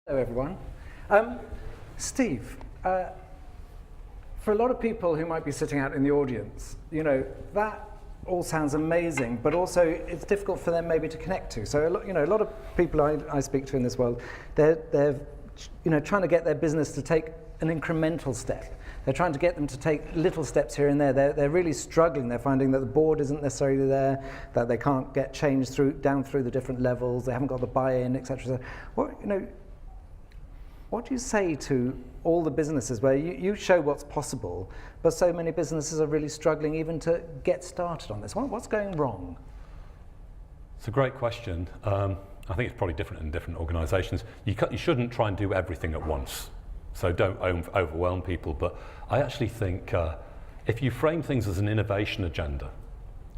Hello everyone. Steve, for a lot of people who might be sitting out in the audience, that all sounds amazing, but also it's difficult for them maybe to connect to. So a lot of people I speak to in this world, they're trying to get their business to take an incremental step. They're trying to get them to take little steps here and there. They're really struggling. They're finding that the board isn't necessarily there, that they can't get change down through the different levels. They haven't got the buy-in, etc. What do you say to all the businesses where you show what's possible, but so many businesses are really struggling even to get started on this? What's going wrong? It's a great question. I think it's probably different in different organisations. You shouldn't try and do everything at once, so don't overwhelm people. But I actually think if you frame things as an innovation agenda,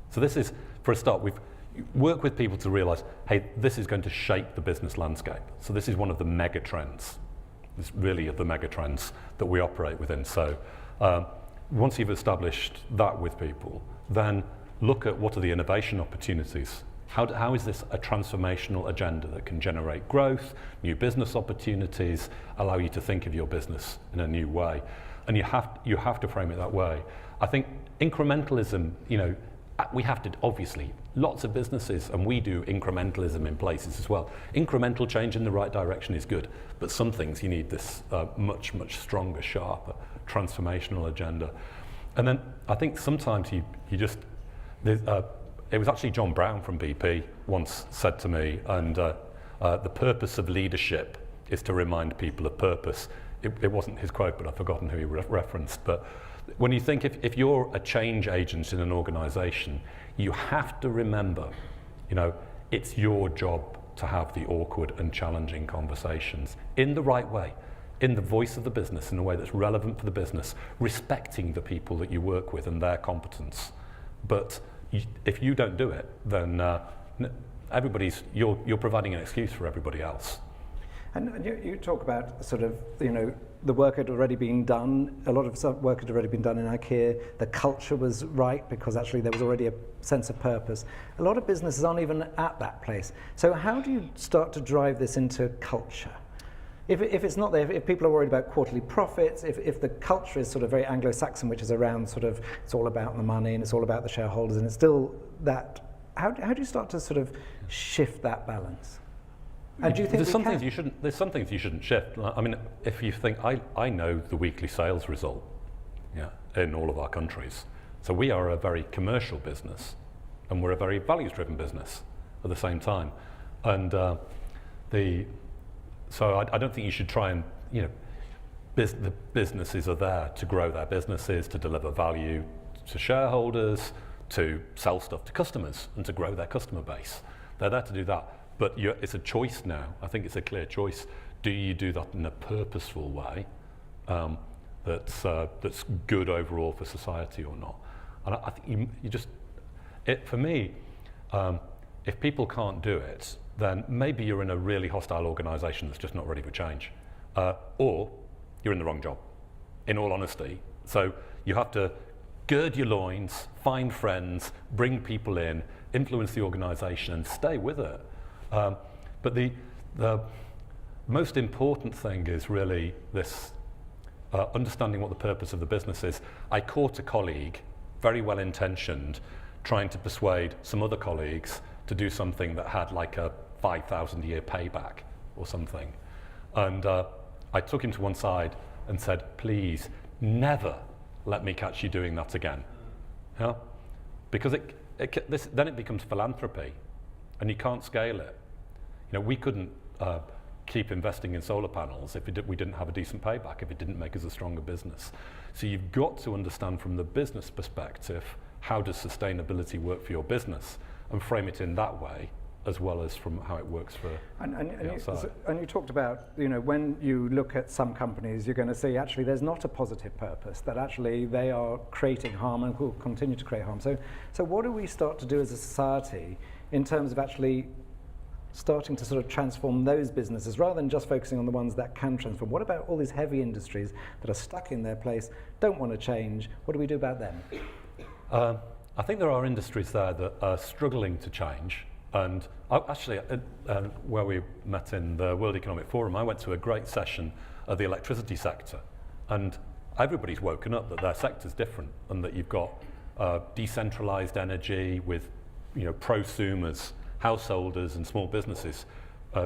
so this is, for a start, we've worked with people to realise, hey, this is going to shape the business landscape. So this is one of the mega trends. It's really the mega trends that we operate within. So once you've established that with people, then look at what are the innovation opportunities. How is this a transformational agenda that can generate growth, new business opportunities, allow you to think of your business in a new way? And you have to frame it that way. I think incrementalism, we have to, obviously, lots of businesses, and we do incrementalism in places as well. Incremental change in the right direction is good, but some things you need this much, much stronger, sharper, transformational agenda. And then I think sometimes you just, it was actually John Brown from BP once said to me, and the purpose of leadership is to remind people of purpose. It wasn't his quote, but I've forgotten who he referenced. But when you think if you're a change agent in an organisation, you have to remember, it's your job to have the awkward and challenging conversations in the right way, in the voice of the business, in a way that's relevant for the business, respecting the people that you work with and their competence. But if you don't do it, then you're providing an excuse for everybody else. And you talk about sort of, the work had already been done. A lot of work had already been done in IKEA. The culture was right because actually there was already a sense of purpose. A lot of businesses aren't even at that place. So how do you start to drive this into culture? If it's not there, if people are worried about quarterly profits, if the culture is sort of very Anglo-Saxon, which is around sort of, it's all about the money and it's all about the shareholders, and it's still that, how do you start to sort of shift that balance? And do you think there's some things you shouldn't shift. I mean, if you think, I know the weekly sales result, in all of our countries. So we are a very commercial business, and we're a very values-driven business at the same time. And so I don't think you should try and, the businesses are there to grow their businesses, to deliver value to shareholders, to sell stuff to customers, and to grow their customer base. They're there to do that. But it's a choice now. I think it's a clear choice. Do you do that in a purposeful way that's good overall for society or not? And I think for me, if people can't do it, then maybe you're in a really hostile organisation that's just not ready for change. Or you're in the wrong job, in all honesty. So you have to gird your loins, find friends, bring people in, influence the organisation and stay with it. But the most important thing is really this understanding what the purpose of the business is. I caught a colleague, very well intentioned, trying to persuade some other colleagues to do something that had like a 5,000 year payback or something. And I took him to one side and said, please, never let me catch you doing that again. Because then it becomes philanthropy and you can't scale it. We couldn't keep investing in solar panels if we didn't have a decent payback, if it didn't make us a stronger business. So you've got to understand from the business perspective, how does sustainability work for your business, and frame it in that way, as well as from how it works for the outside. And you talked about, when you look at some companies, you're going to see actually there's not a positive purpose, that actually they are creating harm and will continue to create harm. So what do we start to do as a society in terms of actually starting to sort of transform those businesses rather than just focusing on the ones that can transform? What about all these heavy industries that are stuck in their place, don't want to change? What do we do about them? I think there are industries there that are struggling to change. And where we met in the World Economic Forum, I went to a great session of the electricity sector, and everybody's woken up that their sector's different, and that you've got decentralized energy with, prosumers, householders and small businesses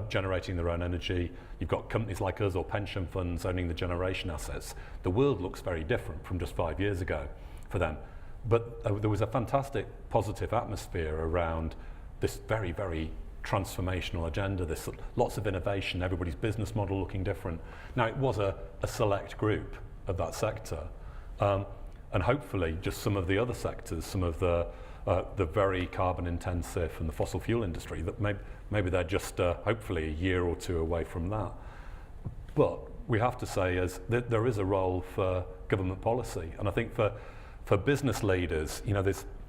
generating their own energy. You've got companies like us or pension funds owning the generation assets. The world looks very different from just 5 years ago for them. But there was a fantastic positive atmosphere around this very, very transformational agenda. There's lots of innovation, everybody's business model looking different. Now, it was a select group of that sector, and hopefully just some of the other sectors, some of the very carbon intensive and the fossil fuel industry, that maybe they're just hopefully a year or two away from that. But we have to say there is a role for government policy, and I think for business leaders,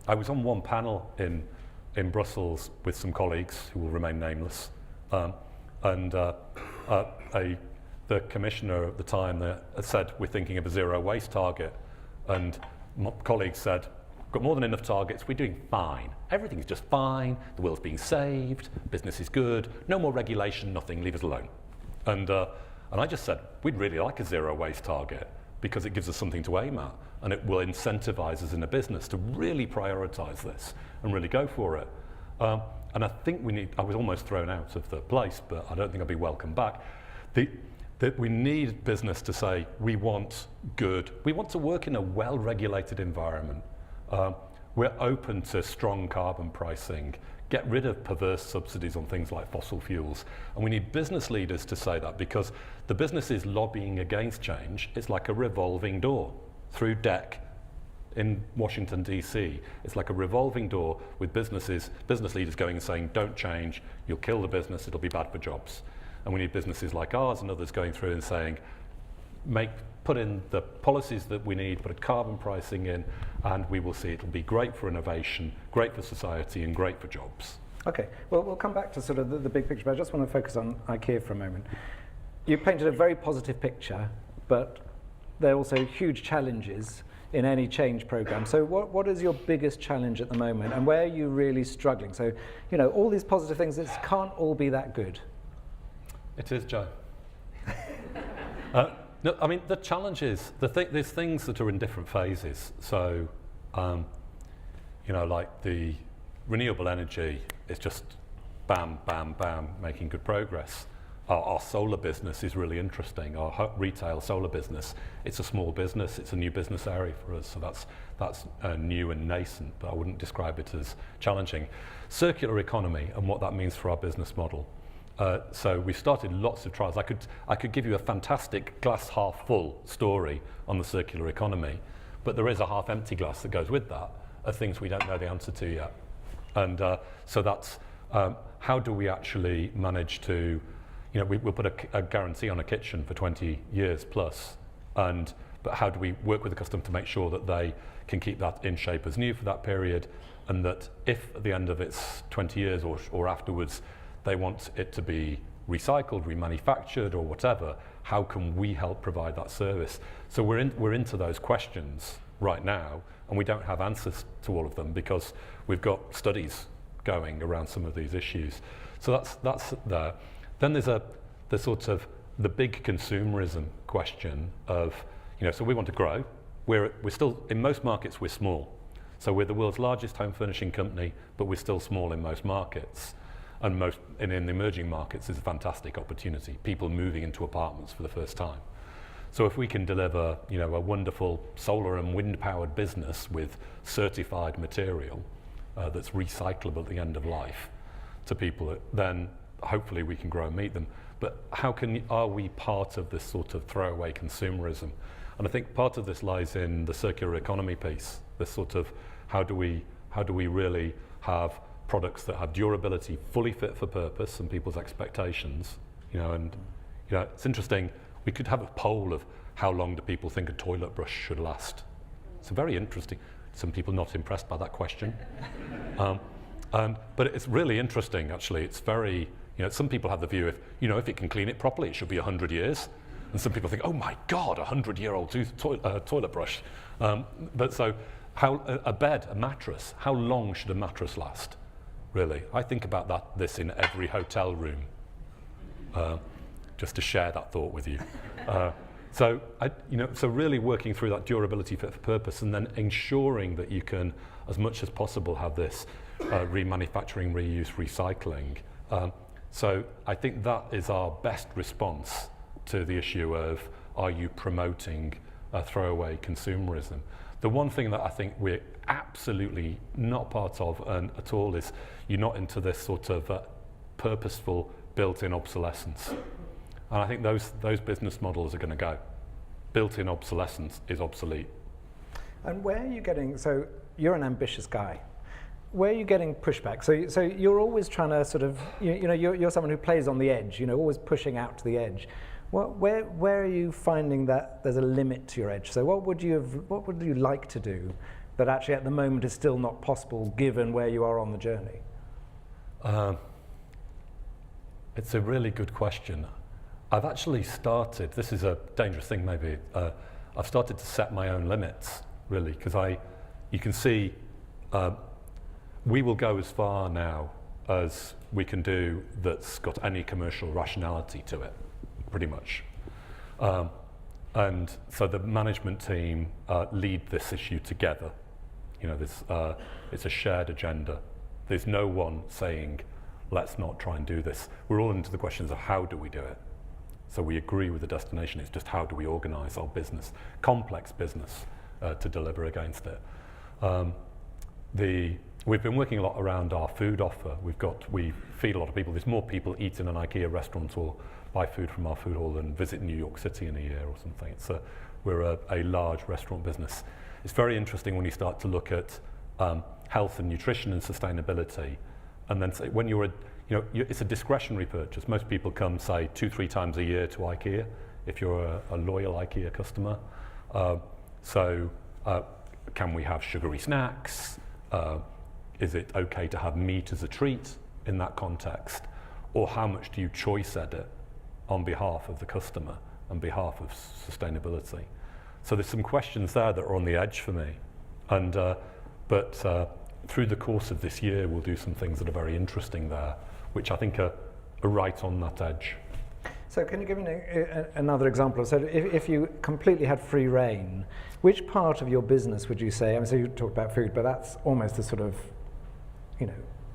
I was on one panel in Brussels with some colleagues who will remain nameless, and the commissioner at the time said, we're thinking of a zero waste target, and my colleagues said, got more than enough targets, we're doing fine. Everything's just fine, the world's being saved, business is good, no more regulation, nothing, leave us alone. And I just said, we'd really like a zero waste target because it gives us something to aim at, and it will incentivize us in a business to really prioritize this and really go for it. And I think I was almost thrown out of the place, but I don't think I'll be welcome back. That we need business to say, we want to work in a well-regulated environment. We're open to strong carbon pricing, get rid of perverse subsidies on things like fossil fuels. And we need business leaders to say that, because the businesses lobbying against change is like a revolving door through DEC in Washington, D.C. It's like a revolving door with business leaders going and saying, don't change, you'll kill the business, it'll be bad for jobs. And we need businesses like ours and others going through and saying, put in the policies that we need, put a carbon pricing in, and we will see it'll be great for innovation, great for society, and great for jobs. Okay, well, we'll come back to sort of the big picture, but I just want to focus on IKEA for a moment. You painted a very positive picture, but there are also huge challenges in any change program. So what is your biggest challenge at the moment, and where are you really struggling? So, all these positive things, it can't all be that good. It is, Joe. No, I mean, the challenge is, there's things that are in different phases. So, like the renewable energy is just bam, bam, bam, making good progress. Our solar business is really interesting. Our retail solar business, it's a small business, it's a new business area for us, so that's new and nascent, but I wouldn't describe it as challenging. Circular economy and what that means for our business model. So we started lots of trials. I could give you a fantastic glass half full story on the circular economy, but there is a half empty glass that goes with that, of things we don't know the answer to yet. And so that's how do we actually manage to, we'll put a guarantee on a kitchen for 20 years plus, but how do we work with the customer to make sure that they can keep that in shape as new for that period, and that if at the end of its 20 years or afterwards they want it to be recycled, remanufactured, or whatever, how can we help provide that service? So we're into those questions right now, and we don't have answers to all of them because we've got studies going around some of these issues. So that's there. Then there's the big consumerism question of, so we want to grow. We're still, in most markets, we're small. So we're the world's largest home furnishing company, but we're still small in most markets. And in the emerging markets is a fantastic opportunity, people moving into apartments for the first time. So if we can deliver, a wonderful solar and wind powered business with certified material that's recyclable at the end of life to people, then hopefully we can grow and meet them. But are we part of this sort of throwaway consumerism? And I think part of this lies in the circular economy piece, this sort of how do we really have products that have durability, fully fit for purpose and people's expectations, it's interesting, we could have a poll of how long do people think a toilet brush should last. It's very interesting. Some people not impressed by that question. But it's really interesting, actually. It's very, some people have the view if it can clean it properly, it should be 100 years. And some people think, oh my God, 100-year-old toilet brush. But so, a mattress, how long should a mattress last? really. I think about this in every hotel room, just to share that thought with you. So really working through that durability fit for purpose, and then ensuring that you can, as much as possible, have this remanufacturing, reuse, recycling. So I think that is our best response to the issue of, are you promoting throwaway consumerism? The one thing that I think we're absolutely not part of at all is you're not into this sort of purposeful built-in obsolescence. And I think those business models are going to go. Built-in obsolescence is obsolete. And where are you getting, so you're an ambitious guy. Where are you getting pushback? So you're always trying to sort of, you're someone who plays on the edge, always pushing out to the edge. Where are you finding that there's a limit to your edge? So what would you like to do that actually at the moment is still not possible given where you are on the journey? It's a really good question. I've actually started, this is a dangerous thing maybe, I've started to set my own limits, really, because you can see we will go as far now as we can do that's got any commercial rationality to it, pretty much. And so the management team lead this issue together. It's a shared agenda. There's no one saying, let's not try and do this. We're all into the questions of how do we do it? So we agree with the destination, it's just how do we organize our business, complex business, to deliver against it. We've been working a lot around our food offer. We feed a lot of people. There's more people eat in an IKEA restaurant or buy food from our food hall than visit New York City in a year or something. We're a large restaurant business. It's very interesting when you start to look at health and nutrition and sustainability, and then say, when it's a discretionary purchase. Most people come, say, 2-3 times a year to IKEA, if you're a loyal IKEA customer. Can we have sugary snacks? Is it okay to have meat as a treat in that context? Or how much do you choice edit on behalf of the customer and behalf of sustainability? So there's some questions there that are on the edge for me. But through the course of this year, we'll do some things that are very interesting there, which I think are right on that edge. So can you give me another example? So if you completely had free reign, which part of your business would you say, so you talked about food, but that's almost a sort of,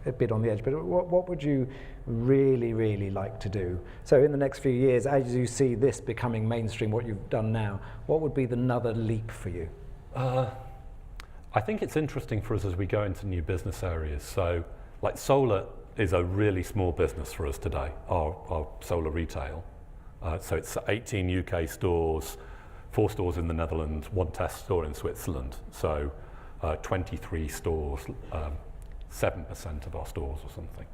a bit on the edge, but what would you really, really like to do? So in the next few years, as you see this becoming mainstream, what you've done now, what would be another leap for you? I think it's interesting for us as we go into new business areas. So like solar is a really small business for us today, our solar retail. So it's 18 UK stores, 4 stores in the Netherlands, 1 test store in Switzerland. So 23 stores, 7% of our stores or something.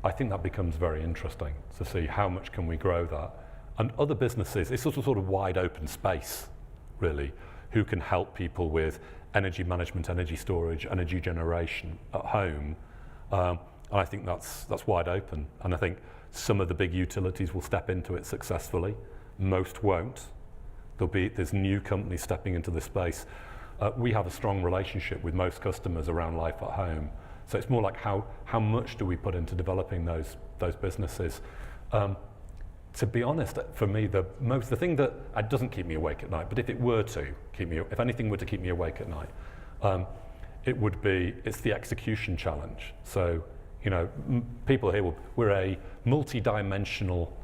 I think that becomes very interesting to see how much can we grow that. And other businesses, it's sort of wide open space, really, who can help people with energy management, energy storage, energy generation at home. And I think that's wide open. And I think some of the big utilities will step into it successfully. Most won't. There's new companies stepping into this space. We have a strong relationship with most customers around life at home. So it's more like how much do we put into developing those businesses? To be honest, for me, the thing that doesn't keep me awake at night, but if it were to if anything were to keep me awake at night, it's the execution challenge. So, people here, we're a multi-dimensional,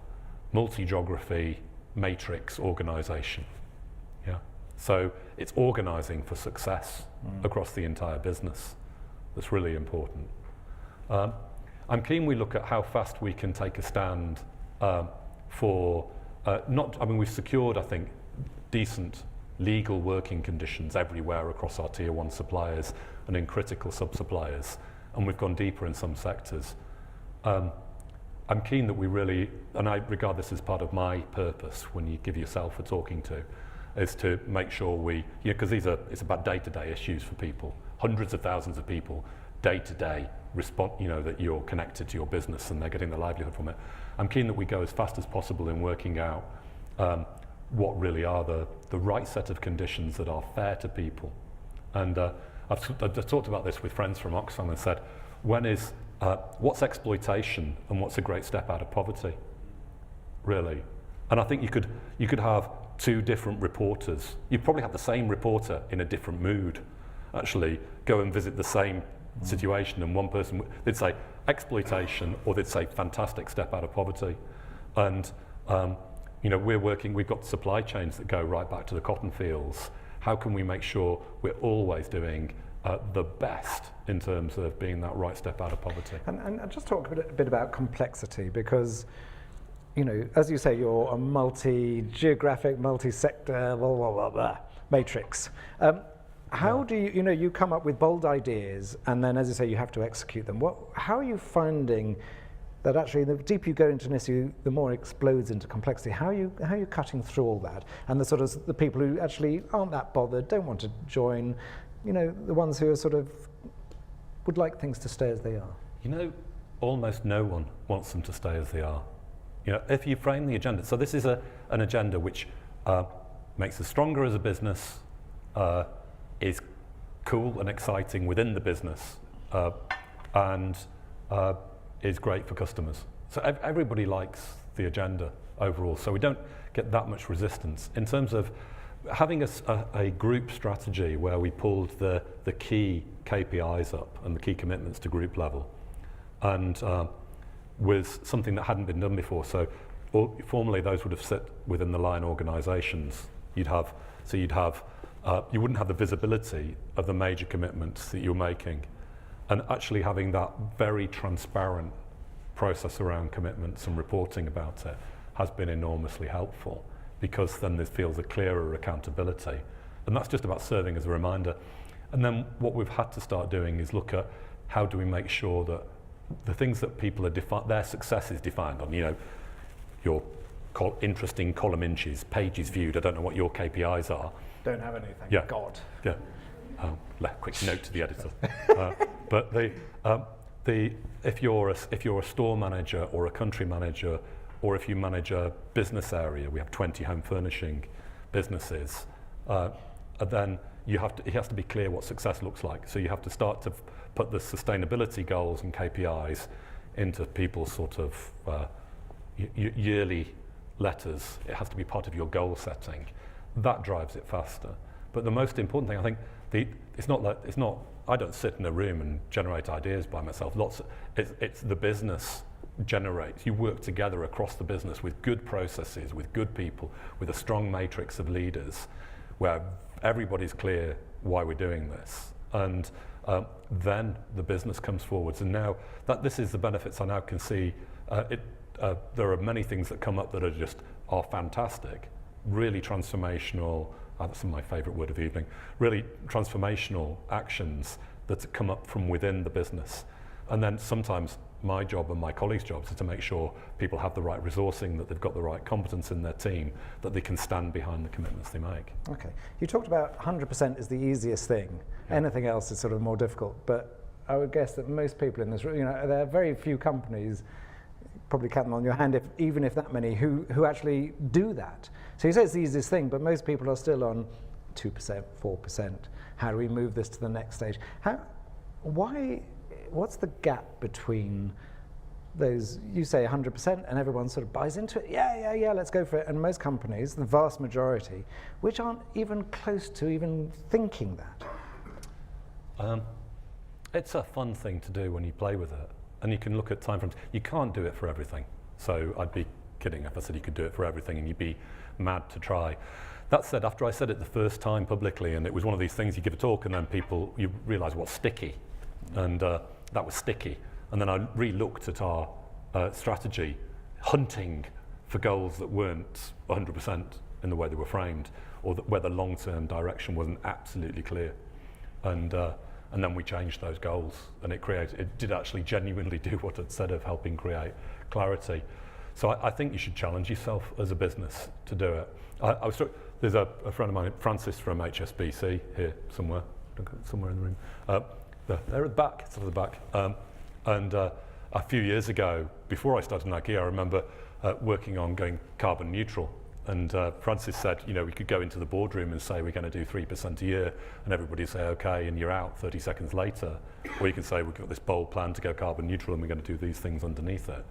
multi-geography matrix organization. Yeah. So it's organizing for success across the entire business. That's really important. I'm keen we look at how fast we can take a stand we've secured, I think, decent legal working conditions everywhere across our tier 1 suppliers and in critical sub-suppliers, and we've gone deeper in some sectors. I'm keen that we really, and I regard this as part of my purpose when you give yourself a talking to, is to make sure because it's about day-to-day issues for people, hundreds of thousands of people, day-to-day that you're connected to your business and they're getting their livelihood from it. I'm keen that we go as fast as possible in working out what really are the right set of conditions that are fair to people. And I've talked about this with friends from Oxfam and said, what's exploitation and what's a great step out of poverty, really? And I think you could have two different reporters. You'd probably have the same reporter in a different mood, actually go and visit the same situation, and one person, they'd say exploitation, or they'd say fantastic step out of poverty. And we've got supply chains that go right back to the cotton fields. How can we make sure we're always doing the best in terms of being that right step out of poverty? And just talk a bit about complexity, because as you say, you're a multi-geographic, multi-sector, blah, blah, blah, blah, matrix. How do you come up with bold ideas, and then, as you say, you have to execute them. How are you finding that actually the deeper you go into an issue, the more it explodes into complexity? How are you cutting through all that? And the people who actually aren't that bothered, don't want to join, the ones who are sort of would like things to stay as they are. Almost no one wants them to stay as they are. If you frame the agenda, so this is an agenda which makes us stronger as a business, is cool and exciting within the business, and is great for customers. So everybody likes the agenda overall, so we don't get that much resistance. In terms of having a group strategy where we pulled the key KPIs up and the key commitments to group level, and was something that hadn't been done before. So formerly those would have sit within the line organisations. You wouldn't have the visibility of the major commitments that you're making, and actually having that very transparent process around commitments and reporting about it has been enormously helpful, because then there feels a clearer accountability, and that's just about serving as a reminder. And then what we've had to start doing is look at how do we make sure that the things that people are their success is defined on, your interesting column inches, pages viewed. I don't know what your KPIs are. Don't have anything. Yeah. God. Yeah. Quick note to the editor. But if you're a store manager or a country manager, or if you manage a business area, we have 20 home furnishing businesses, then it has to be clear what success looks like. So you have to start to put the sustainability goals and KPIs into people's sort of yearly letters. It has to be part of your goal setting. That drives it faster. But the most important thing, I think, I don't sit in a room and generate ideas by myself. It's the business generates. You work together across the business with good processes, with good people, with a strong matrix of leaders, where everybody's clear why we're doing this. And then the business comes forwards. And now that this is the benefits I now can see, there are many things that come up that are fantastic, really transformational. That's my favourite word of the evening. Really transformational actions that come up from within the business. And then sometimes my job and my colleagues' jobs is to make sure people have the right resourcing, that they've got the right competence in their team, that they can stand behind the commitments they make. Okay. You talked about 100% is the easiest thing. Yeah. Anything else is sort of more difficult. But I would guess that most people in this room, there are very few companies, probably count them on your hand, even if that many, who actually do that. So you say it's the easiest thing, but most people are still on 2%, 4%. How do we move this to the next stage? What's the gap between those, you say 100%, and everyone sort of buys into it? Yeah, let's go for it. And most companies, the vast majority, which aren't even close to even thinking that. It's a fun thing to do when you play with it. And you can look at time frames. You can't do it for everything. So I'd be kidding if I said you could do it for everything, and you'd be mad to try. That said, after I said it the first time publicly, and it was one of these things, you give a talk and then you realise what's sticky. And that was sticky. And then I re-looked at our strategy, hunting for goals that weren't 100% in the way they were framed, or where the long-term direction wasn't absolutely clear. And then we changed those goals, and it did actually genuinely do what it said of helping create clarity. So I think you should challenge yourself as a business to do it. There's a friend of mine, Francis from HSBC, here somewhere in the room. They're at the back, it's at the back. And a few years ago, before I started in IKEA, I remember working on going carbon neutral. And Francis said, you know, we could go into the boardroom and say we're going to do 3% a year, and everybody say okay, and you're out 30 seconds later. Or you can say we've got this bold plan to go carbon neutral, and we're going to do these things underneath it.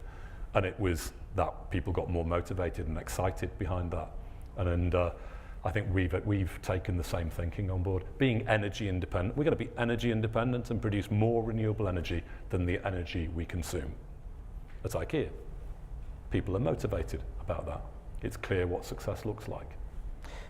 And it was that people got more motivated and excited behind that. And I think we've taken the same thinking on board. Being energy independent, we're going to be energy independent and produce more renewable energy than the energy we consume. That's IKEA. People are motivated about that. It's clear what success looks like.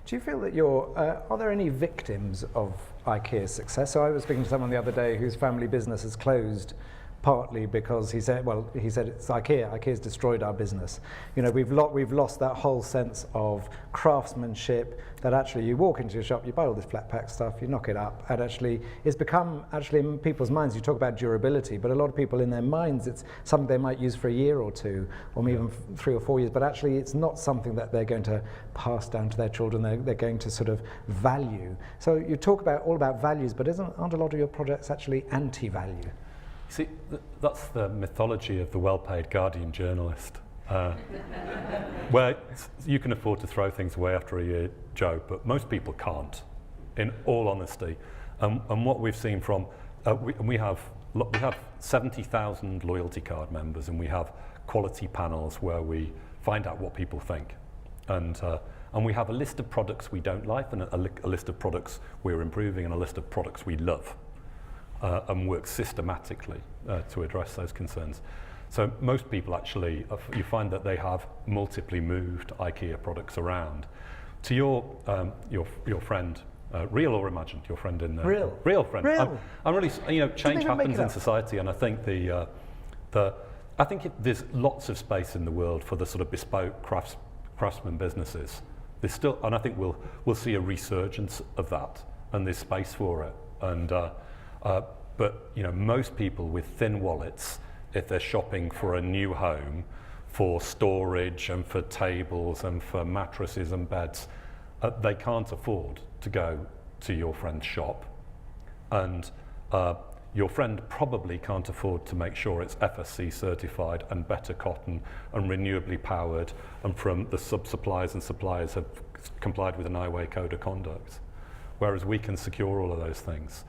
Do you feel that are there any victims of IKEA's success? So I was speaking to someone the other day whose family business has closed partly because he said it's IKEA. IKEA's destroyed our business. You know, we've lost that whole sense of craftsmanship, that actually you walk into your shop, you buy all this flat pack stuff, you knock it up, and actually it's become, actually in people's minds, you talk about durability, but a lot of people in their minds, it's something they might use for a year or two, or even 3 or 4 years, but actually it's not something that they're going to pass down to their children, they're going to sort of value. So you talk all about values, but aren't a lot of your projects actually anti-value? See, that's the mythology of the well-paid Guardian journalist, where you can afford to throw things away after a year, Joe, but most people can't, in all honesty. And what we've seen from, we have 70,000 loyalty card members, and we have quality panels where we find out what people think. And we have a list of products we don't like, and a list of products we're improving, and a list of products we love. And work systematically to address those concerns. So most people actually, you find that they have multiply moved IKEA products around. To your friend, real or imagined, your friend in real friend. Real. I'm really, you know, change happens in society, and I think there's lots of space in the world for the sort of bespoke craftsman businesses. There's still, and I think we'll see a resurgence of that, and there's space for it. And but you know, most people with thin wallets, if they're shopping for a new home, for storage and for tables and for mattresses and beds, they can't afford to go to your friend's shop, and your friend probably can't afford to make sure it's FSC certified and better cotton and renewably powered, and from the sub-suppliers and suppliers have complied with an IWA code of conduct, whereas we can secure all of those things.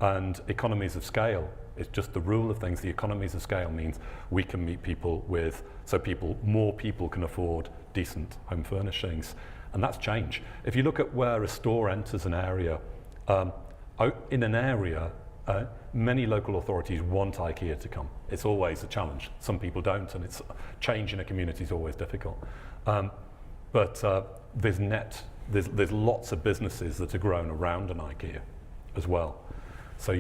And economies of scale, it's just the rule of things. The economies of scale means we can meet people more people can afford decent home furnishings, and that's change. If you look at where a store enters an area, in an area, many local authorities want IKEA to come. It's always a challenge. Some people don't, and it's change in a community is always difficult. But there's lots of businesses that are grown around an IKEA as well. So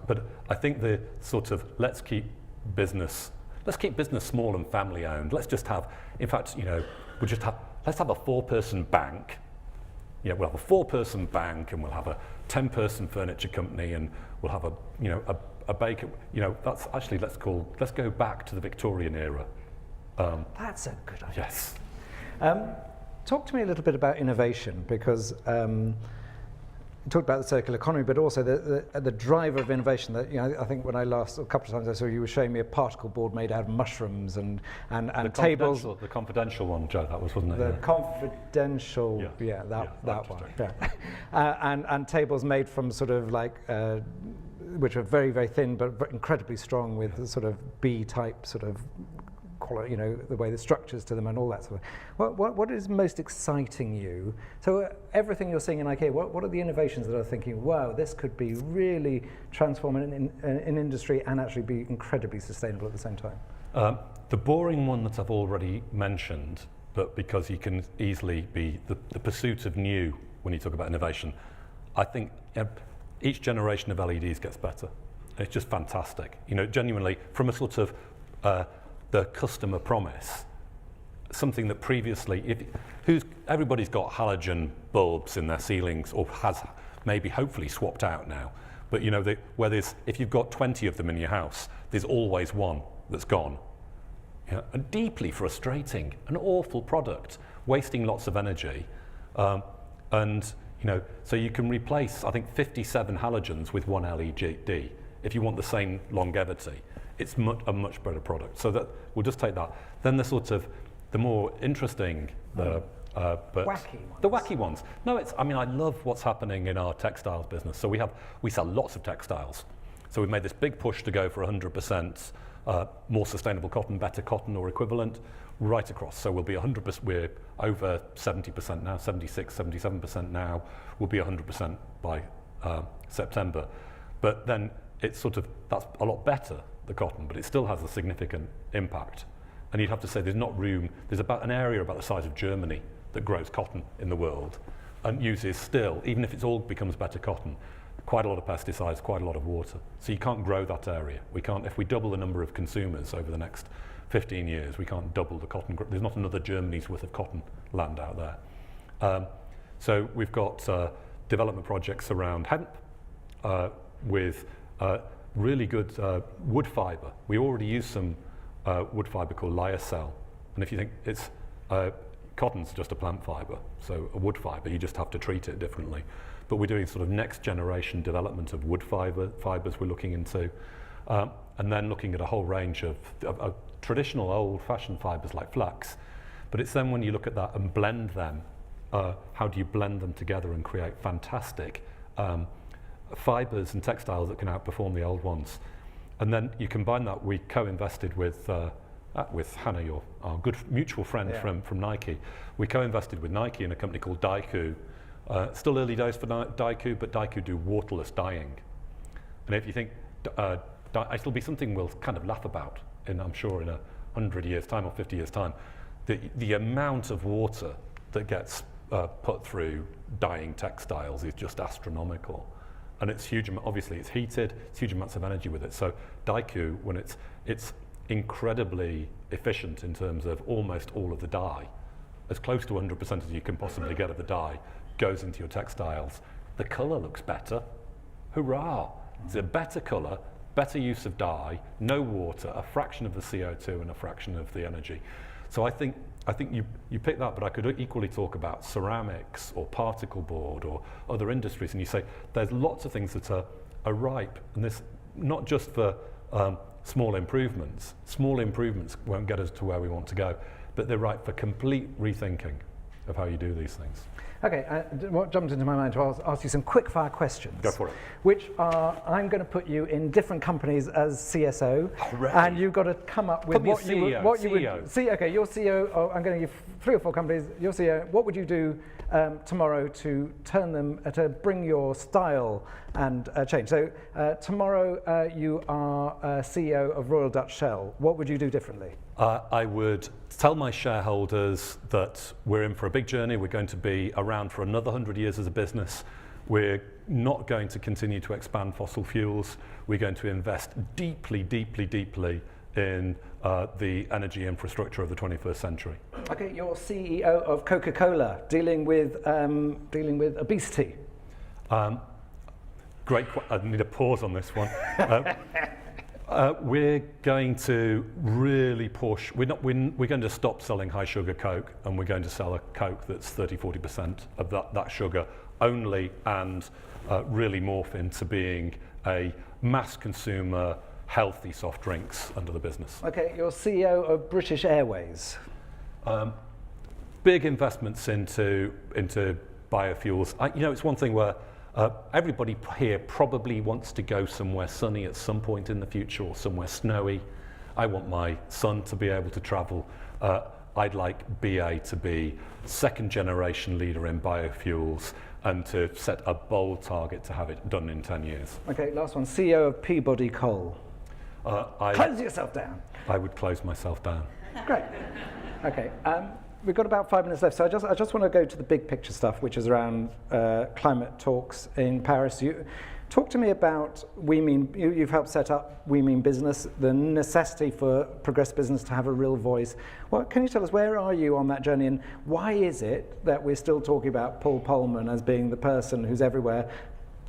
but I think the sort of let's keep business small and family owned. Let's just have, in fact, you know, let's have a 4-person bank. Yeah, we'll have a 4-person bank, and we'll have a 10-person furniture company, and we'll have a baker. You know, that's actually let's go back to the Victorian era. That's a good idea. Yes. Talk to me a little bit about innovation, because you talked about the circular economy, but also the driver of innovation. That, you know, I think when a couple of times I saw you were showing me a particle board made out of mushrooms and tables. The confidential one, Joe, that was, wasn't it? The confidential, that one. Yeah. And tables made from sort of like, which are very, very thin, but incredibly strong with sort of B-type sort of quality, you know, the way the structures to them and all that sort of. What is most exciting you? So everything you're seeing in IKEA, what are the innovations that are thinking, wow, this could be really transforming in industry and actually be incredibly sustainable at the same time? The boring one that I've already mentioned, but because you can easily be the pursuit of new when you talk about innovation, I think each generation of LEDs gets better. It's just fantastic. You know, genuinely, from a sort of the customer promise, something that previously, everybody's got halogen bulbs in their ceilings, or has maybe hopefully swapped out now. But you know, if you've got 20 of them in your house, there's always one that's gone. You know, and deeply frustrating, an awful product, wasting lots of energy, and you know, so you can replace, I think, 57 halogens with one LED if you want the same longevity. It's a much better product. So that we'll just take that. Then the sort of the more interesting but wacky ones. the wacky ones. No, I mean, I love what's happening in our textiles business. So we sell lots of textiles. So we've made this big push to go for 100% more sustainable cotton, better cotton or equivalent, right across. So we'll be 100%, we're over 70% now, 76, 77% now, we'll be 100% by September. But then it's that's a lot better, the cotton, but it still has a significant impact. And you'd have to say there's about an area about the size of Germany that grows cotton in the world and uses still, even if it all becomes better cotton, quite a lot of pesticides, quite a lot of water. So you can't grow that area. If we double the number of consumers over the next 15 years, we can't double the cotton. There's not another Germany's worth of cotton land out there. So we've got development projects around hemp with really good wood fiber. We already use some wood fiber called lyocell. And if you think cotton's just a plant fiber, so a wood fiber, you just have to treat it differently. But we're doing sort of next generation development of wood fibers we're looking into. And then looking at a whole range of traditional old-fashioned fibers like flax. But it's then when you look at that and blend them, how do you blend them together and create fantastic fibers and textiles that can outperform the old ones? And then you combine that, we co-invested with Hannah, our good mutual friend from Nike. We co-invested with Nike in a company called Daiku. Still early days for Daiku, but Daiku do waterless dyeing. And if you think it'll be something we'll kind of laugh about, I'm sure in 100 years' time or 50 years' time, the amount of water that gets put through dyeing textiles is just astronomical. And it's huge, obviously it's heated, it's huge amounts of energy with it. So Daiku, when it's incredibly efficient in terms of almost all of the dye, as close to 100% as you can possibly get of the dye, goes into your textiles. The colour looks better. Hurrah! It's a better colour, better use of dye, no water, a fraction of the CO2 and a fraction of the energy. So I think you pick that, but I could equally talk about ceramics or particle board or other industries, and you say there's lots of things that are ripe, and this not just for small improvements. Small improvements won't get us to where we want to go, but they're ripe for complete rethinking of how you do these things. Okay, what jumped into my mind to ask you some quick fire questions. Go for it. Which are, I'm going to put you in different companies as CSO, and you've got to come up with what you would see. Okay, you're CEO. I'm going to give 3 or 4 companies. You're CEO. What would you do tomorrow to turn them to bring your style and change? So tomorrow you are CEO of Royal Dutch Shell. What would you do differently? I would tell my shareholders that we're in for a big journey. We're going to be around for another 100 years as a business. We're not going to continue to expand fossil fuels. We're going to invest deeply, deeply, deeply in the energy infrastructure of the 21st century. Okay, you're CEO of Coca-Cola, dealing with obesity. Great. I need a pause on this one. We're going to really push. We're going to stop selling high sugar Coke, and we're going to sell a Coke that's 30-40% of that sugar only, and really morph into being a mass consumer, healthy soft drinks under the business. Okay, you're CEO of British Airways. Big investments into biofuels. It's one thing where everybody here probably wants to go somewhere sunny at some point in the future, or somewhere snowy. I want my son to be able to travel. I'd like BA to be second generation leader in biofuels and to set a bold target to have it done in 10 years. Okay, last one, CEO of Peabody Coal. Close yourself down. I would close myself down. Great. Okay. We've got about 5 minutes left, so I just want to go to the big picture stuff, which is around climate talks in Paris. Talk to me about you've helped set up We Mean Business, the necessity for progressive business to have a real voice. Well, can you tell us, where are you on that journey, and why is it that we're still talking about Paul Polman as being the person who's everywhere,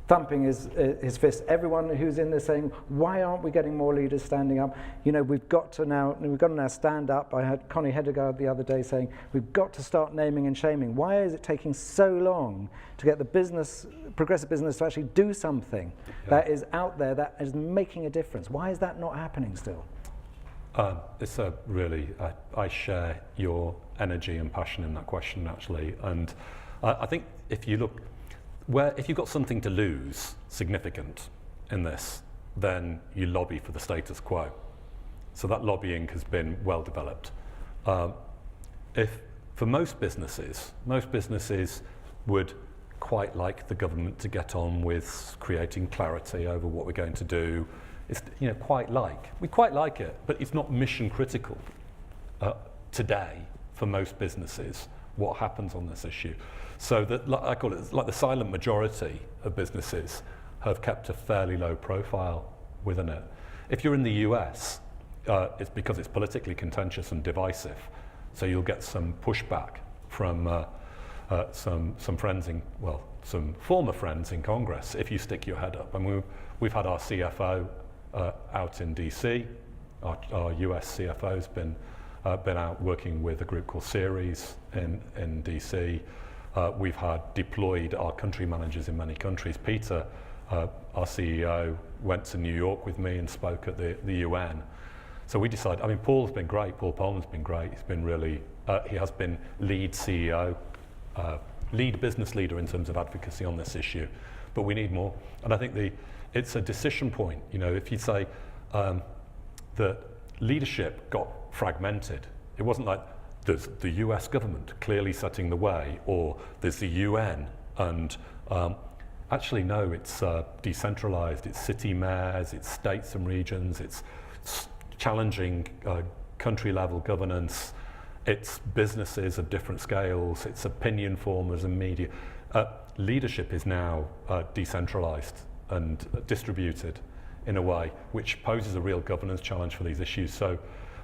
thumping his fist? Everyone who's in there saying, why aren't we getting more leaders standing up? We've got to now stand up. I heard Connie Hedegaard the other day saying, we've got to start naming and shaming. Why is it taking so long to get the progressive business to actually do something that is out there, that is making a difference? Why is that not happening still? It's a really, I share your energy and passion in that question, actually. And I think if you look, if you've got something to lose significant in this, then you lobby for the status quo. So that lobbying has been well developed. For most businesses would quite like the government to get on with creating clarity over what we're going to do. It's, we quite like it, but it's not mission critical today for most businesses what happens on this issue. So that, I call it like the silent majority of businesses have kept a fairly low profile within it. If you're in the US, it's because it's politically contentious and divisive. So you'll get some pushback from some friends some former friends in Congress if you stick your head up. And we've had our CFO out in DC. Our US CFO's been out working with a group called Ceres in DC. We've had deployed our country managers in many countries. Peter, our CEO, went to New York with me and spoke at the UN. So we decided, Paul's been great, Paul Polman's been great. He's been really, he has been lead CEO, lead business leader in terms of advocacy on this issue, but we need more. And I think it's a decision point. If you say that leadership got fragmented, it wasn't like there's the US government clearly setting the way, or there's the UN, and actually no, it's decentralized, it's city mayors, it's states and regions, it's challenging country level governance, it's businesses of different scales, it's opinion formers and media. Leadership is now decentralized and distributed in a way which poses a real governance challenge for these issues. So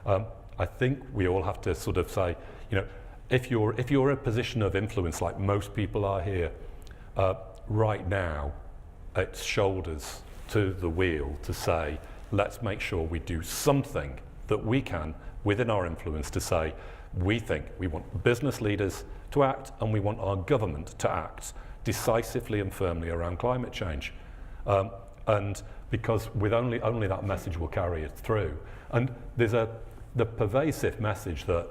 I think we all have to sort of say, if you're in a position of influence like most people are here, right now it's shoulders to the wheel to say, let's make sure we do something that we can within our influence to say, we think we want business leaders to act and we want our government to act decisively and firmly around climate change. And because with only that message will carry it through. And there's the pervasive message that,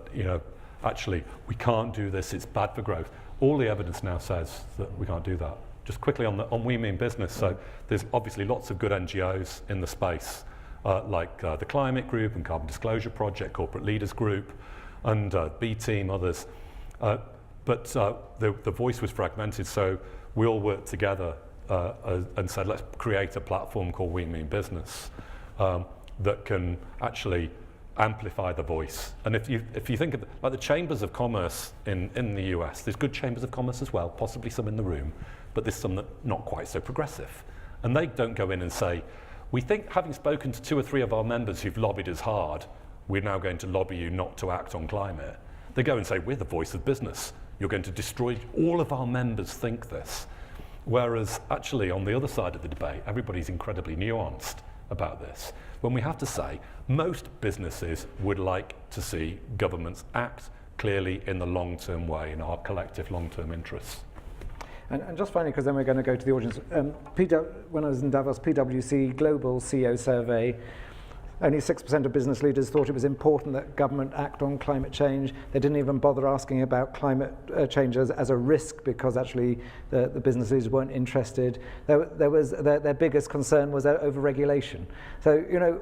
actually we can't do this, it's bad for growth. All the evidence now says that we can't do that. Just quickly on We Mean Business, so there's obviously lots of good NGOs in the space, like the Climate Group and Carbon Disclosure Project, Corporate Leaders Group, and B Team, others. But the voice was fragmented, so we all worked together and said, let's create a platform called We Mean Business that can actually amplify the voice. And if you think of like the chambers of commerce in the US, there's good chambers of commerce as well, possibly some in the room, but there's some that not quite so progressive. And they don't go in and say, we think having spoken to 2 or 3 of our members who've lobbied us hard, we're now going to lobby you not to act on climate. They go and say, we're the voice of business. You're going to destroy, all of our members think this. Whereas actually on the other side of the debate, everybody's incredibly nuanced about this. When we have to say, most businesses would like to see governments act clearly in the long-term way, in our collective long-term interests. And just finally, because then we're going to go to the audience, when I was in Davos, PwC Global CEO Survey, only 6% of business leaders thought it was important that government act on climate change. They didn't even bother asking about climate change as a risk because actually the business leaders weren't interested. Their biggest concern was over-regulation. So,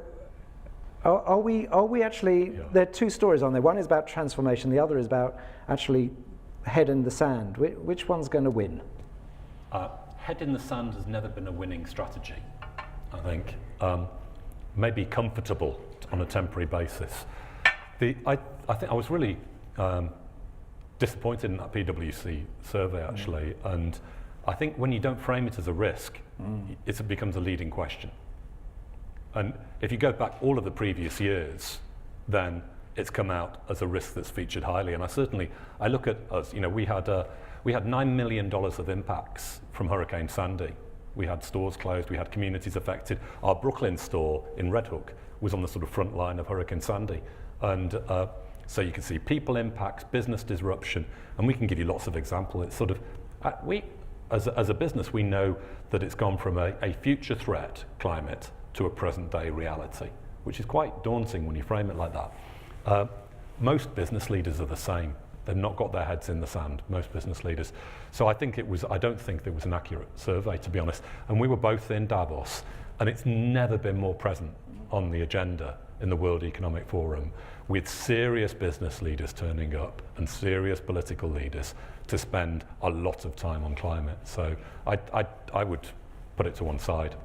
are we actually, there are 2 stories on there. One is about transformation, the other is about actually head in the sand. Which one's going to win? Head in the sand has never been a winning strategy, I think. Maybe comfortable on a temporary basis. I think I was really disappointed in that PwC survey actually, and I think when you don't frame it as a risk, it becomes a leading question. And if you go back all of the previous years, then it's come out as a risk that's featured highly. And I look at us, we had $9 million of impacts from Hurricane Sandy. We had stores closed, we had communities affected. Our Brooklyn store in Red Hook was on the sort of front line of Hurricane Sandy. And so you can see people impacts, business disruption, and we can give you lots of examples. It's sort of, as a business, we know that it's gone from a future threat, climate, to a present day reality, which is quite daunting when you frame it like that. Most business leaders are the same. They've not got their heads in the sand, most business leaders. So I don't think there was an accurate survey, to be honest. And we were both in Davos, and it's never been more present on the agenda in the World Economic Forum, with serious business leaders turning up and serious political leaders to spend a lot of time on climate. So I would put it to one side.